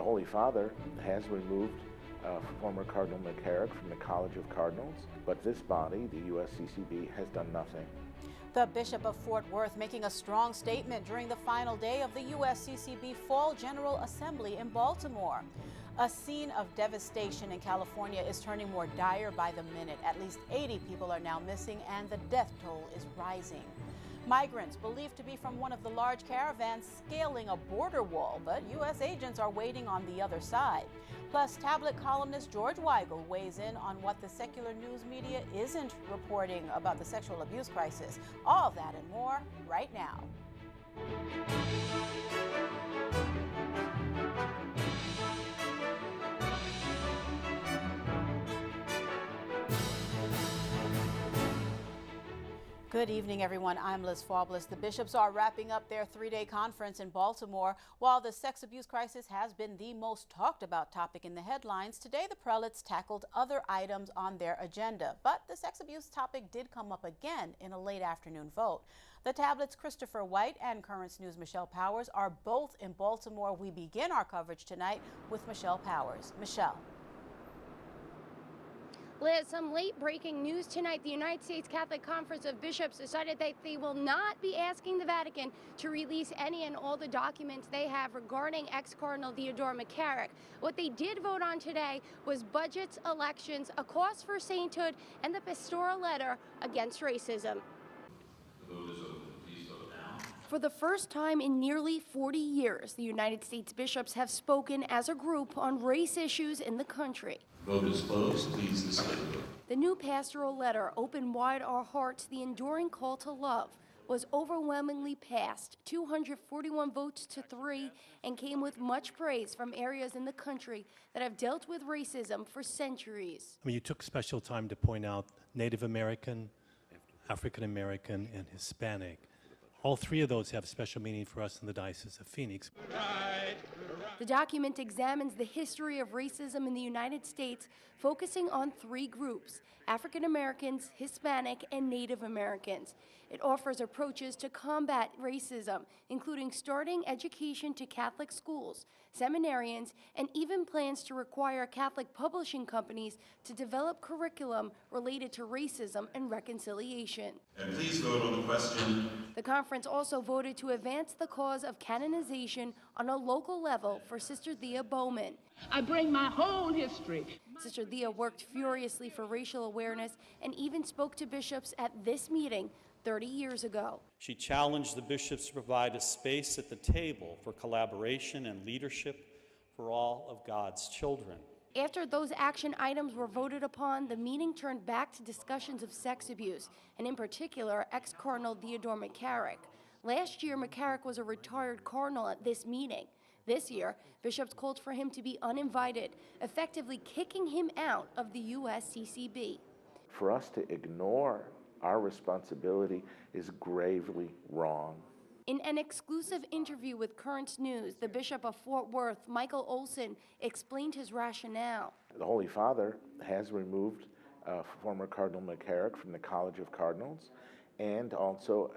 The Holy Father has removed former Cardinal McCarrick from the College of Cardinals, but this body, the USCCB, has done nothing. The Bishop of Fort Worth making a strong statement during the final day of the USCCB Fall General Assembly in Baltimore. A scene of devastation in California is turning more dire by the minute. At least 80 people are now missing and the death toll is rising. Migrants believed to be from one of the large caravans scaling a border wall, but U.S. agents are waiting on the other side. Plus, tablet columnist George Weigel weighs in on what the secular news media isn't reporting about the sexual abuse crisis. All that and more right now. Good evening, everyone. I'm Liz Faublas. The bishops are wrapping up their three-day conference in Baltimore. While the sex abuse crisis has been the most talked about topic in the headlines, today the prelates tackled other items on their agenda. But the sex abuse topic did come up again in a late afternoon vote. The tablet's Christopher White and Currents News' Michelle Powers are both in Baltimore. We begin our coverage tonight with Michelle Powers. Michelle. Liz, some late breaking news tonight. The United States Catholic Conference of Bishops decided that they will not be asking the Vatican to release any and all the documents they have regarding ex-Cardinal Theodore McCarrick. What they did vote on today was budgets, elections, a cause for sainthood, and the pastoral letter against racism. The vote is open. Please vote now. For the first time in nearly 40 years, the United States bishops have spoken as a group on race issues in the country. Vote is closed. Please display the vote. The new pastoral letter, Open Wide Our Hearts, the enduring call to love, was overwhelmingly passed, 241 votes to 3, and came with much praise from areas in the country that have dealt with racism for centuries. I mean, you took special time to point out Native American, African American, and Hispanic. All three of those have special meaning for us in the Diocese of Phoenix. The document examines the history of racism in the United States, focusing on three groups: African Americans, Hispanic, and Native Americans. It offers approaches to combat racism, including starting education to Catholic schools, seminarians, and even plans to require Catholic publishing companies to develop curriculum related to racism and reconciliation. And please vote on the question. The conference also voted to advance the cause of canonization on a local level for Sister Thea Bowman. I bring my whole history. Sister Thea worked furiously for racial awareness and even spoke to bishops at this meeting 30 years ago. She challenged the bishops to provide a space at the table for collaboration and leadership for all of God's children. After those action items were voted upon, the meeting turned back to discussions of sex abuse, and in particular, ex-Cardinal Theodore McCarrick. Last year, McCarrick was a retired cardinal at this meeting. This year, bishops called for him to be uninvited, effectively kicking him out of the USCCB. For us to ignore our responsibility is gravely wrong. In an exclusive interview with Currents News, the Bishop of Fort Worth, Michael Olson, explained his rationale. The Holy Father has removed former Cardinal McCarrick from the College of Cardinals and also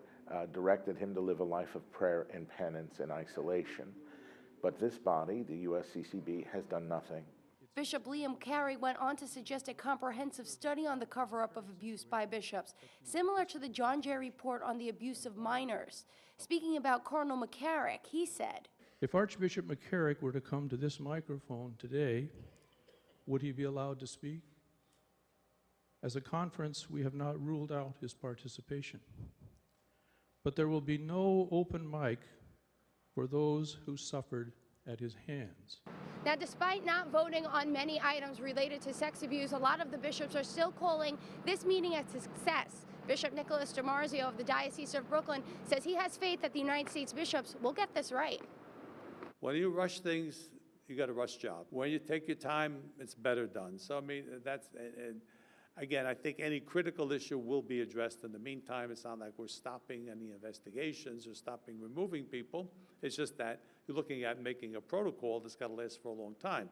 directed him to live a life of prayer and penance and isolation. But this body, the USCCB, has done nothing. Bishop Liam Carey went on to suggest a comprehensive study on the cover-up of abuse by bishops, similar to the John Jay report on the abuse of minors. Speaking about Cardinal McCarrick, he said, if Archbishop McCarrick were to come to this microphone today, would he be allowed to speak? As a conference, we have not ruled out his participation. But there will be no open mic for those who suffered at his hands. Now, despite not voting on many items related to sex abuse, a lot of the bishops are still calling this meeting a success. Bishop Nicholas DiMarzio of the Diocese of Brooklyn says he has faith that the United States bishops will get this right. When you rush things, you got a rush job. When you take your time, it's better done. So, I mean, that's, again, I think any critical issue will be addressed. In the meantime, it's not like we're stopping any investigations or stopping removing people. It's just that you're looking at making a protocol that's got to last for a long time.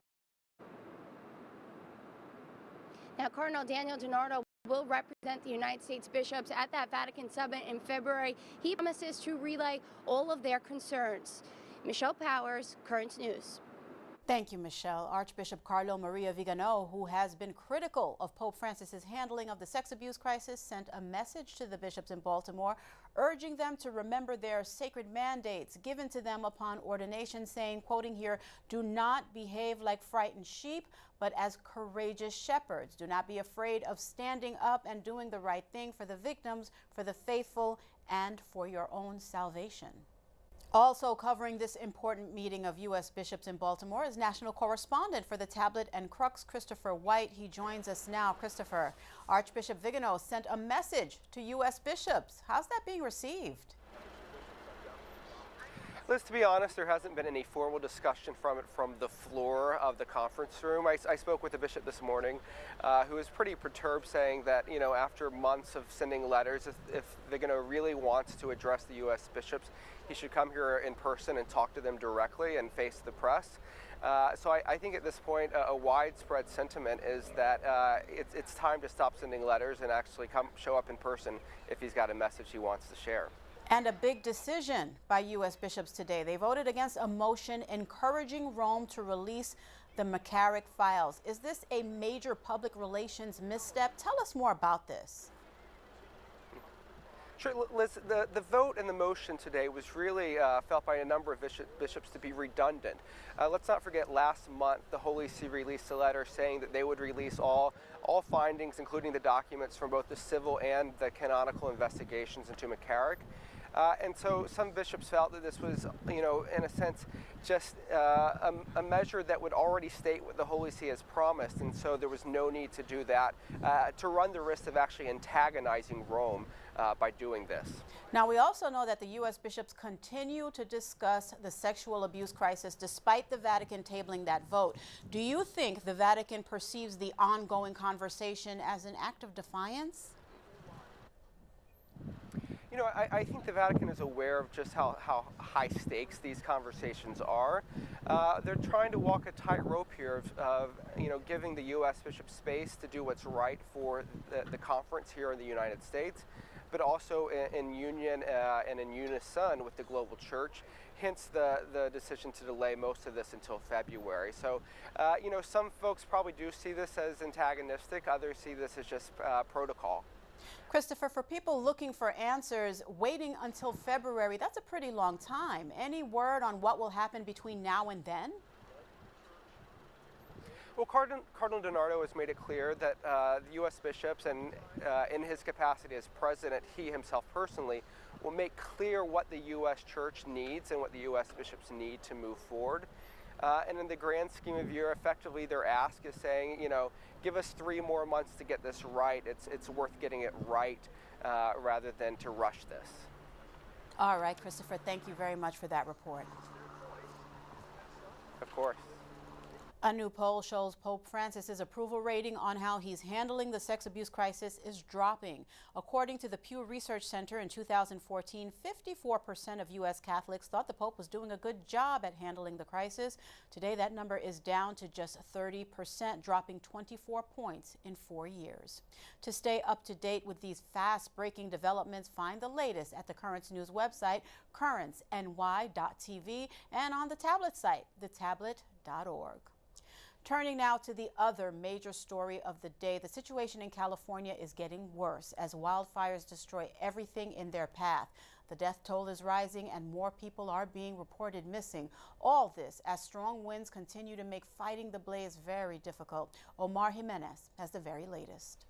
Now, Cardinal Daniel DiNardo will represent the United States bishops at that Vatican summit in February. He promises to relay all of their concerns. Michelle Powers, Currents News. Thank you, Michelle. Archbishop Carlo Maria Vigano, who has been critical of Pope Francis's handling of the sex abuse crisis, sent a message to the bishops in Baltimore, urging them to remember their sacred mandates given to them upon ordination, saying, quoting here, "Do not behave like frightened sheep, but as courageous shepherds. Do not be afraid of standing up and doing the right thing for the victims, for the faithful, and for your own salvation." Also covering this important meeting of U.S. bishops in Baltimore is national correspondent for the Tablet and Crux, Christopher White. He joins us now. Christopher, Archbishop Vigano sent a message to U.S. bishops. How's that being received? Liz, to be honest, there hasn't been any formal discussion from the floor of the conference room. I spoke with a bishop this morning who was pretty perturbed, saying that, you know, after months of sending letters, if Vigano really wants to address the U.S. bishops, he should come here in person and talk to them directly and face the press. So I think at this point, a widespread sentiment is that it's time to stop sending letters and actually show up in person if he's got a message he wants to share. And a big decision by U.S. bishops today. They voted against a motion encouraging Rome to release the McCarrick files. Is this a major public relations misstep? Tell us more about this. Sure, Liz, the vote and the motion today was really felt by a number of bishops to be redundant. Let's not forget last month the Holy See released a letter saying that they would release all findings, including the documents from both the civil and the canonical investigations into McCarrick. And so some bishops felt that this was, you know, in a sense, just a measure that would already state what the Holy See has promised, and so there was no need to do that, to run the risk of actually antagonizing Rome by doing this. Now, we also know that the U.S. bishops continue to discuss the sexual abuse crisis despite the Vatican tabling that vote. Do you think the Vatican perceives the ongoing conversation as an act of defiance? You know, I think the Vatican is aware of just how high stakes these conversations are. They're trying to walk a tightrope here of you know, giving the U.S. bishops space to do what's right for the conference here in the United States, but also in union and in unison with the global church, hence the decision to delay most of this until February. So, you know, some folks probably do see this as antagonistic, others see this as just protocol. Christopher, for people looking for answers, waiting until February, that's a pretty long time. Any word on what will happen between now and then? Well, Cardinal DiNardo has made it clear that the U.S. bishops, and in his capacity as president, he himself personally, will make clear what the U.S. church needs and what the U.S. bishops need to move forward. And in the grand scheme of year, effectively their ask is saying, you know, give us 3 more months to get this right. It's worth getting it right rather than to rush this. All right, Christopher, thank you very much for that report. Of course. A new poll shows Pope Francis's approval rating on how he's handling the sex abuse crisis is dropping. According to the Pew Research Center in 2014, 54% of U.S. Catholics thought the Pope was doing a good job at handling the crisis. Today, that number is down to just 30%, dropping 24 points in 4 years. To stay up to date with these fast-breaking developments, find the latest at the Currents News website, currentsny.tv, and on the Tablet site, thetablet.org. Turning now to the other major story of the day, the situation in California is getting worse as wildfires destroy everything in their path. The death toll is rising and more people are being reported missing. All this as strong winds continue to make fighting the blaze very difficult. Omar Jimenez has the very latest.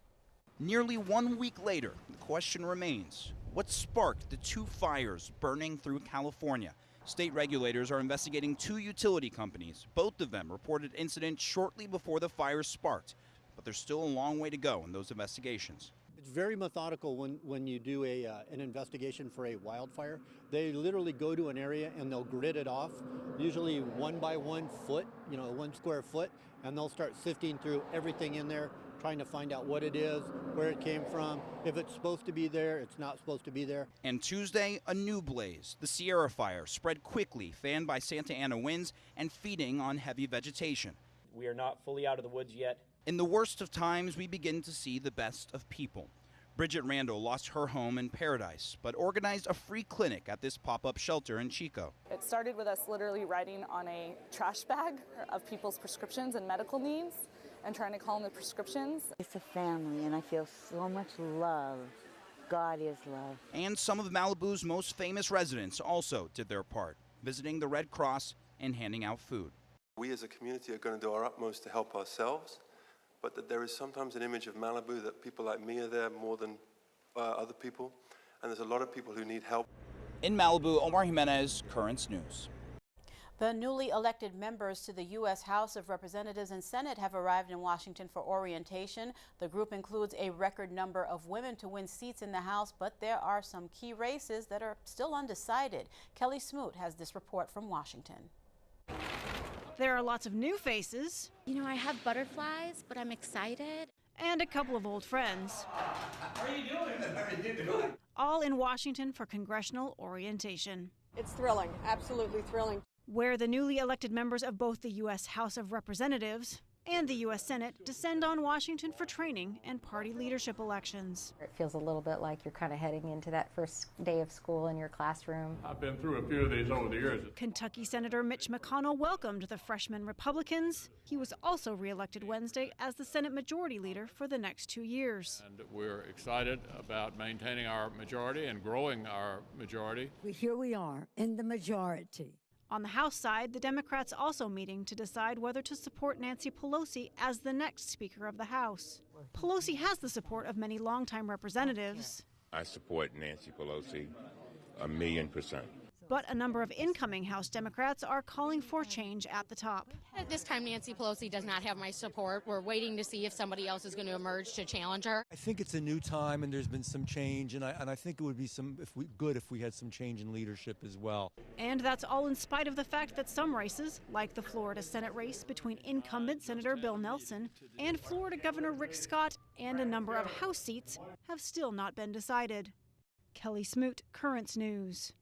Nearly 1 week later, the question remains, what sparked the 2 fires burning through California? State regulators are investigating 2 utility companies. Both of them reported incidents shortly before the fires sparked, but there's still a long way to go in those investigations. It's very methodical when you do an investigation for a wildfire. They literally go to an area and they'll grid it off, usually 1 by 1 foot, 1 square foot, and they'll start sifting through everything in there, trying to find out what it is, where it came from, if it's supposed to be there, it's not supposed to be there. And Tuesday, a new blaze. The Sierra Fire spread quickly, fanned by Santa Ana winds and feeding on heavy vegetation. We are not fully out of the woods yet. In the worst of times, we begin to see the best of people. Bridget Randall lost her home in Paradise, but organized a free clinic at this pop-up shelter in Chico. It started with us literally writing on a trash bag of people's prescriptions and medical needs and trying to call them the prescriptions. It's a family, and I feel so much love. God is love. And some of Malibu's most famous residents also did their part, visiting the Red Cross and handing out food. We as a community are going to do our utmost to help ourselves, but that there is sometimes an image of Malibu that people like me are there more than other people, and there's a lot of people who need help. In Malibu, Omar Jimenez, Currents News. The newly elected members to the U.S. House of Representatives and Senate have arrived in Washington for orientation. The group includes a record number of women to win seats in the House, but there are some key races that are still undecided. Kelly Smoot has this report from Washington. There are lots of new faces. You know, I have butterflies, but I'm excited. And a couple of old friends. How are you doing? How are you doing? All in Washington for congressional orientation. It's thrilling, absolutely thrilling. Where the newly elected members of both the U.S. House of Representatives and the U.S. Senate descend on Washington for training and party leadership elections. It feels a little bit like you're kind of heading into that first day of school in your classroom. I've been through a few of these over the years. Kentucky Senator Mitch McConnell welcomed the freshman Republicans. He was also reelected Wednesday as the Senate Majority Leader for the next 2 years. And we're excited about maintaining our majority and growing our majority. Here we are in the majority. On the House side, the Democrats also meeting to decide whether to support Nancy Pelosi as the next Speaker of the House. Pelosi has the support of many longtime representatives. I support Nancy Pelosi 1,000,000%. But a number of incoming House Democrats are calling for change at the top. At this time, Nancy Pelosi does not have my support. We're waiting to see if somebody else is going to emerge to challenge her. I think it's a new time, and there's been some change, and I think it would be good if we had some change in leadership as well. And that's all in spite of the fact that some races, like the Florida Senate race between incumbent Senator Bill Nelson and Florida Governor Rick Scott, and a number of House seats, have still not been decided. Kelly Smoot, Currents News.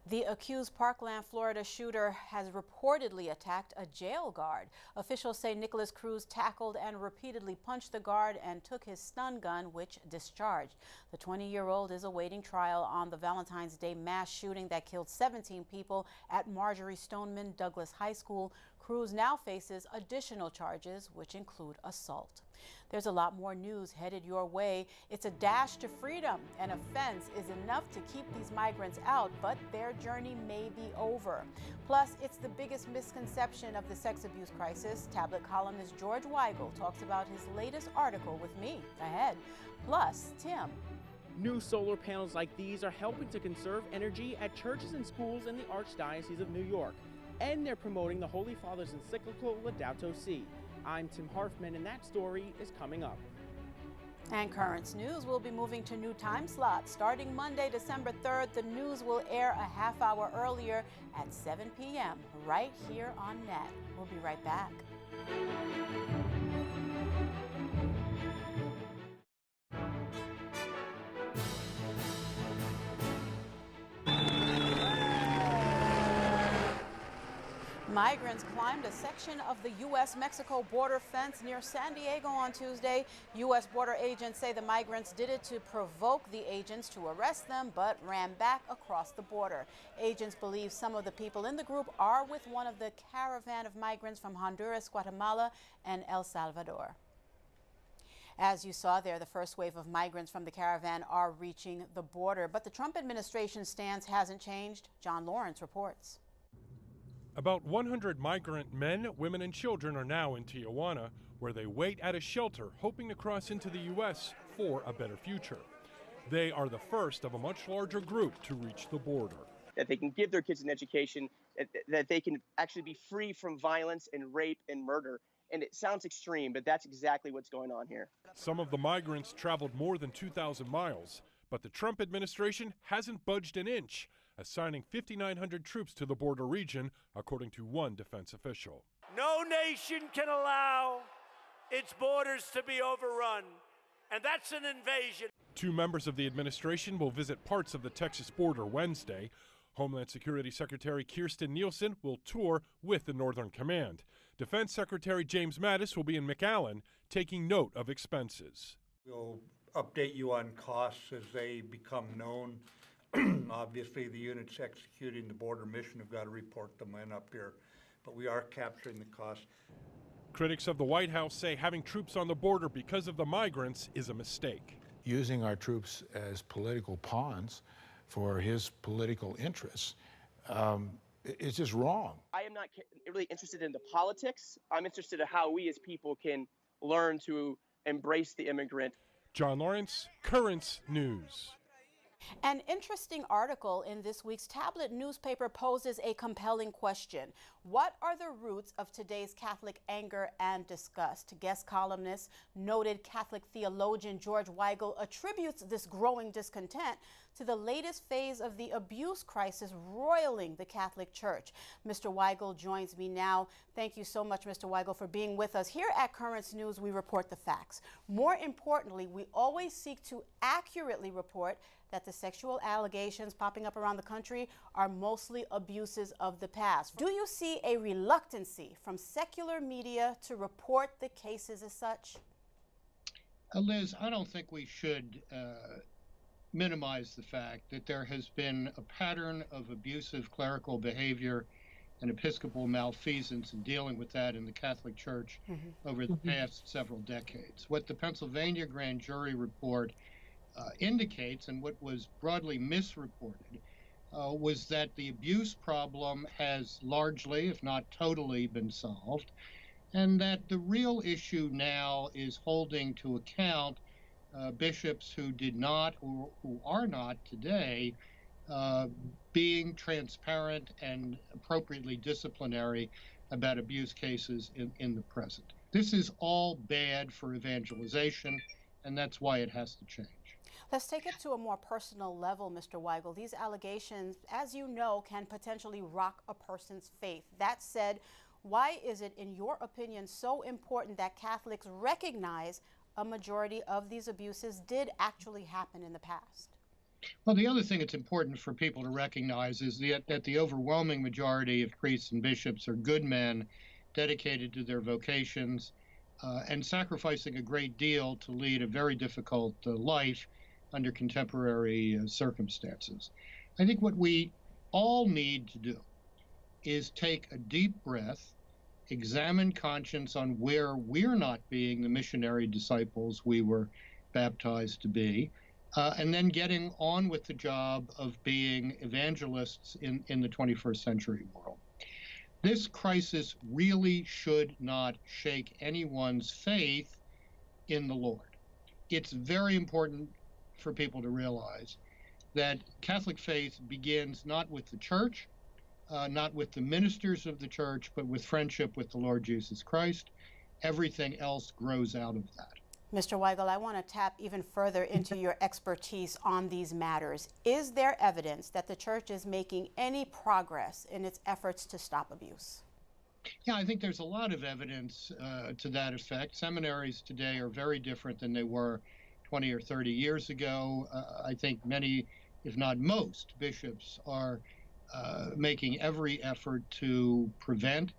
The accused Parkland, Florida shooter has reportedly attacked a jail guard. Officials say Nicholas Cruz tackled and repeatedly punched the guard and took his stun gun, which discharged. The 20-year-old is awaiting trial on the Valentine's Day mass shooting that killed 17 people at Marjorie Stoneman Douglas High School. Cruz now faces additional charges, which include assault. There's a lot more news headed your way. It's a dash to freedom. An offense is enough to keep these migrants out, but their journey may be over. Plus, it's the biggest misconception of the sex abuse crisis. Tablet columnist George Weigel talks about his latest article with me ahead. Plus, Tim. New solar panels like these are helping to conserve energy at churches and schools in the Archdiocese of New York. And they're promoting the Holy Father's encyclical Laudato Si. I'm Tim Harfman, and that story is coming up. And Currents News will be moving to new time slots. Starting Monday, December 3rd, the news will air a half hour earlier at 7 p.m. right here on NET. We'll be right back. Migrants climbed a section of the U.S.-Mexico border fence near San Diego on Tuesday. U.S. border agents say the migrants did it to provoke the agents to arrest them, but ran back across the border. Agents believe some of the people in the group are with one of the caravan of migrants from Honduras, Guatemala, and El Salvador. As you saw there, the first wave of migrants from the caravan are reaching the border, but the Trump administration's stance hasn't changed. John Lawrence reports. About 100 migrant men, women, and children are now in Tijuana, where they wait at a shelter, hoping to cross into the U.S. for a better future. They are the first of a much larger group to reach the border. That they can give their kids an education, that they can actually be free from violence and rape and murder. And it sounds extreme, but that's exactly what's going on here. Some of the migrants traveled more than 2,000 miles, but the Trump administration hasn't budged an inch, assigning 5,900 troops to the border region, according to one defense official. No nation can allow its borders to be overrun, and that's an invasion. Two members of the administration will visit parts of the Texas border Wednesday. Homeland Security Secretary Kirstjen Nielsen will tour with the Northern Command. Defense Secretary James Mattis will be in McAllen, taking note of expenses. We'll update you on costs as they become known. Obviously, the units executing the border mission have got to report them in up here, but we are capturing the cost. Critics of the White House say having troops on the border because of the migrants is a mistake. Using our troops as political pawns for his political interests is just wrong. I am not really interested in the politics. I'm interested in how we as people can learn to embrace the immigrant. John Lawrence, Currents News. An interesting article in this week's tablet newspaper poses a compelling question. What are the roots of today's Catholic anger and disgust? Guest columnist, noted Catholic theologian George Weigel attributes this growing discontent to the latest phase of the abuse crisis roiling the Catholic Church. Mr. Weigel joins me now. Thank you so much, Mr. Weigel, for being with us. Here at Currents News, we report the facts. More importantly, we always seek to accurately report that the sexual allegations popping up around the country are mostly abuses of the past. Do you see a reluctancy from secular media to report the cases as such? Liz, I don't think we should minimize the fact that there has been a pattern of abusive clerical behavior and episcopal malfeasance in dealing with that in the Catholic Church over the past several decades. What the Pennsylvania grand jury report indicates, and what was broadly misreported, was that the abuse problem has largely, if not totally, been solved, and that the real issue now is holding to account bishops who did not, or who are not today, being transparent and appropriately disciplinary about abuse cases in the present. This is all bad for evangelization, and that's why it has to change. Let's take it to a more personal level, Mr. Weigel. These allegations, as you know, can potentially rock a person's faith. That said, why is it, in your opinion, so important that Catholics recognize a majority of these abuses did actually happen in the past? Well, the other thing it's important for people to recognize is that the overwhelming majority of priests and bishops are good men dedicated to their vocations and sacrificing a great deal to lead a very difficult life under contemporary circumstances. I think what we all need to do is take a deep breath, examine conscience on where we're not being the missionary disciples we were baptized to be, and then getting on with the job of being evangelists in the 21st century world. This crisis really should not shake anyone's faith in the Lord. It's very important for people to realize that Catholic faith begins not with the church, not with the ministers of the church, but with friendship with the Lord Jesus Christ. Everything else grows out of that. Mr. Weigel, I want to tap even further into your expertise on these matters. Is there evidence that the church is making any progress in its efforts to stop abuse? Yeah, I think there's a lot of evidence to that effect. Seminaries today are very different than they were 20 or 30 years ago. I think many, if not most, bishops are making every effort to prevent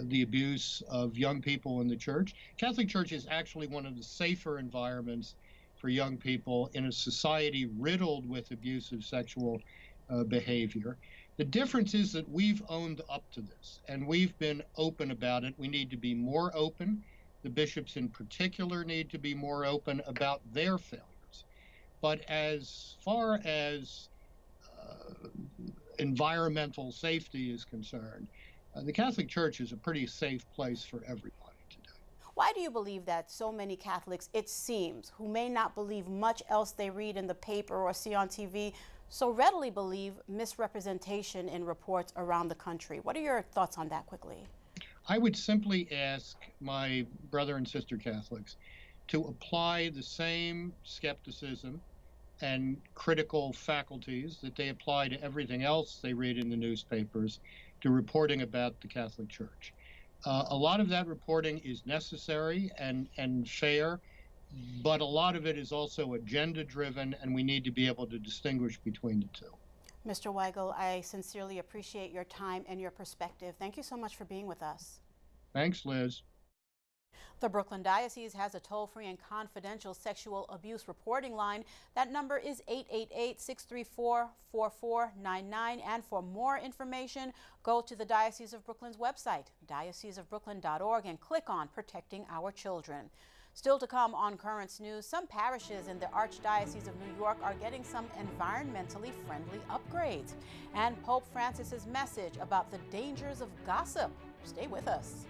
the abuse of young people in the church. Catholic Church is actually one of the safer environments for young people in a society riddled with abusive sexual behavior. The difference is that we've owned up to this, and we've been open about it. We need to be more open. The bishops in particular need to be more open about their failures. But as far as environmental safety is concerned, the Catholic Church is a pretty safe place for everybody today. Why do you believe that so many Catholics, it seems, who may not believe much else they read in the paper or see on TV, so readily believe misrepresentation in reports around the country? What are your thoughts on that quickly? I would simply ask my brother and sister Catholics to apply the same skepticism and critical faculties that they apply to everything else they read in the newspapers to reporting about the Catholic Church. A lot of that reporting is necessary and fair, but a lot of it is also agenda-driven, and we need to be able to distinguish between the two. Mr. Weigel, I sincerely appreciate your time and your perspective. Thank you so much for being with us. Thanks, Liz. The Brooklyn Diocese has a toll-free and confidential sexual abuse reporting line. That number is 888-634-4499. And for more information, go to the Diocese of Brooklyn's website, dioceseofbrooklyn.org, and click on Protecting Our Children. Still to come on Currents News, some parishes in the Archdiocese of New York are getting some environmentally friendly upgrades. And Pope Francis's message about the dangers of gossip. Stay with us.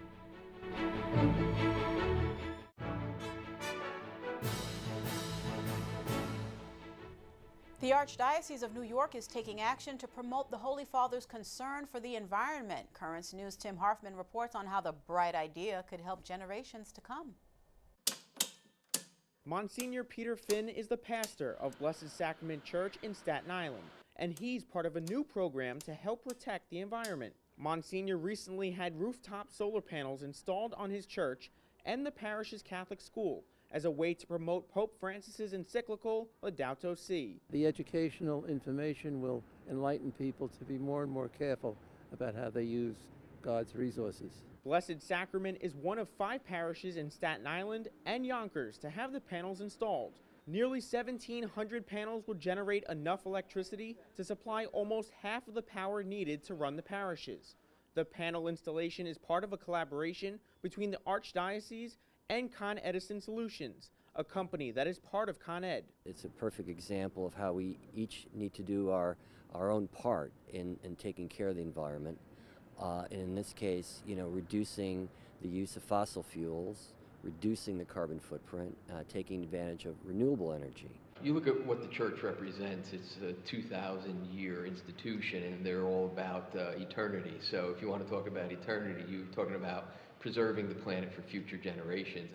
The Archdiocese of New York is taking action to promote the Holy Father's concern for the environment. Currents News' Tim Harfman reports on how the bright idea could help generations to come. Monsignor Peter Finn is the pastor of Blessed Sacrament Church in Staten Island, and he's part of a new program to help protect the environment. Monsignor recently had rooftop solar panels installed on his church and the parish's Catholic school as a way to promote Pope Francis's encyclical Laudato Si. The educational information will enlighten people to be more and more careful about how they use God's resources. Blessed Sacrament is one of 5 parishes in Staten Island and Yonkers to have the panels installed. Nearly 1,700 panels will generate enough electricity to supply almost half of the power needed to run the parishes. The panel installation is part of a collaboration between the Archdiocese and Con Edison Solutions, a company that is part of Con Ed. It's a perfect example of how we each need to do our own part in taking care of the environment. And in this case, reducing the use of fossil fuels, reducing the carbon footprint, taking advantage of renewable energy. You look at what the church represents, it's a 2,000-year institution, and they're all about eternity. So if you want to talk about eternity, you're talking about preserving the planet for future generations.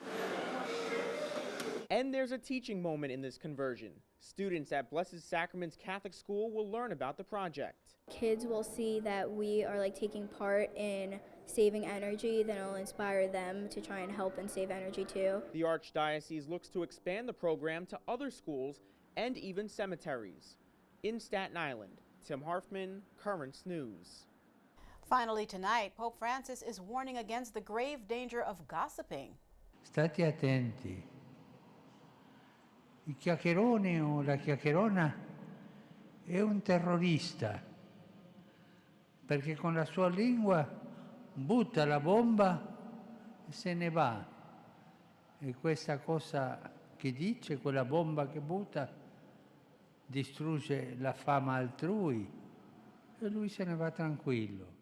And there's a teaching moment in this conversion. Students at Blessed Sacrament's Catholic School will learn about the project. Kids will see that we are taking part in saving energy, then it'll inspire them to try and help and save energy too. The Archdiocese looks to expand the program to other schools and even cemeteries. In Staten Island, Tim Harfman, Currents News. Finally tonight, Pope Francis is warning against the grave danger of gossiping. State attenti. Il chiacchierone o la chiacchierona è un terrorista, perché con la sua lingua butta la bomba e se ne va. E questa cosa che dice, quella bomba che butta, distrugge la fama altrui e lui se ne va tranquillo.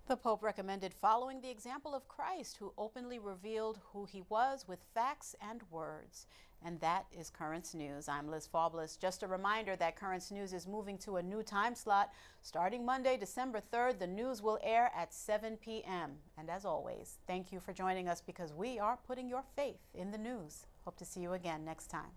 The Pope recommended following the example of Christ, who openly revealed who he was with facts and words. And that is Currents News. I'm Liz Faublas. Just a reminder that Currents News is moving to a new time slot. Starting Monday, December 3rd, the news will air at 7 p.m. And as always, thank you for joining us because we are putting your faith in the news. Hope to see you again next time.